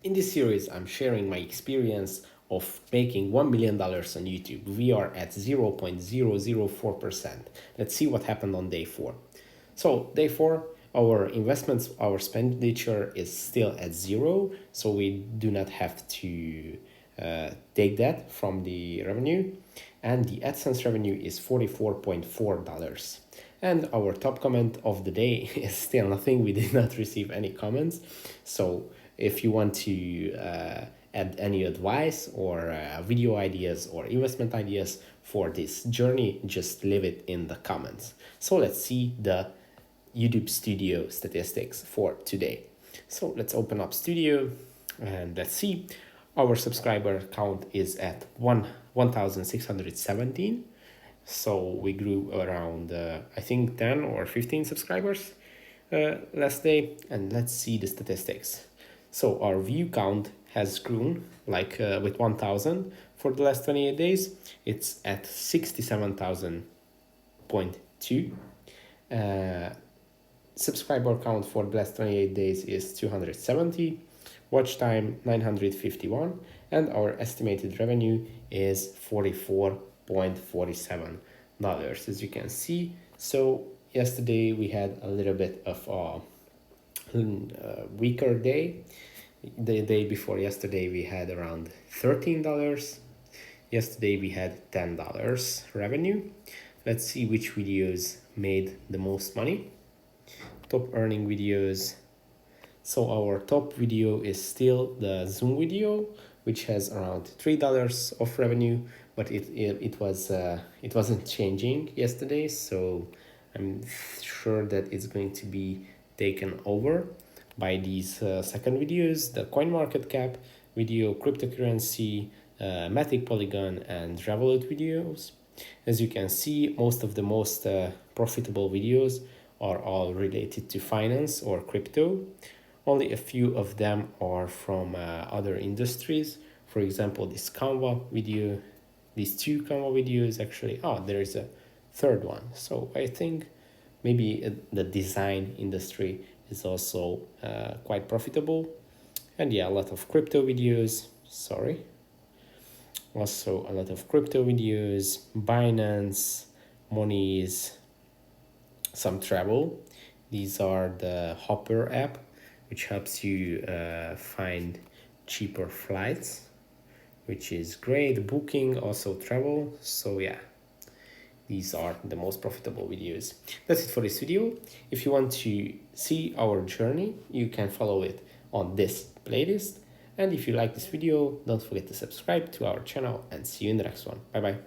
In this series, I'm sharing my experience of making $1 million on YouTube. We are at 0.004%. Let's see what happened on day 4. So day 4, our investments, our expenditure is still at 0, so we do not have to take that from the revenue. And the AdSense revenue is $44.4. And our top comment of the day is still nothing. We did not receive any comments. So if you want to add any advice or video ideas or investment ideas for this journey, just leave it in the comments. So let's see the YouTube Studio statistics for today. So let's open up Studio and let's see. Our subscriber count is at 1,617. So we grew around, I think, 10 or 15 subscribers last day. And let's see the statistics. So our view count has grown like with 1,000 for the last 28 days. It's at 67,000.2. Subscriber count for the last 28 days is 270. Watch time 951. And our estimated revenue is $44.47, as you can see. So yesterday we had a little bit of a weaker day. The day before yesterday we had around $13. Yesterday we had $10 revenue. Let's see which videos made the most money. Top earning videos. So our top video is still the Zoom video, which has around $3 of revenue, but it wasn't changing yesterday, so I'm sure that it's going to be taken over by these second videos: the CoinMarketCap video, cryptocurrency, Matic, Polygon, and Revolut videos. As you can see, most of the most profitable videos are all related to finance or crypto. Only a few of them are from other industries. For example, this Canva video, these 2 Canva videos actually. Oh, there is a third one. So I think maybe the design industry is also quite profitable. And yeah, a lot of crypto videos. Sorry. Also a lot of crypto videos, Binance, Monies, some travel. These are the Hopper app, which helps you find cheaper flights, which is great. Booking, also travel. So yeah, these are the most profitable videos. That's it for this video. If you want to see our journey, you can follow it on this playlist. And if you like this video, don't forget to subscribe to our channel and see you in the next one. Bye bye.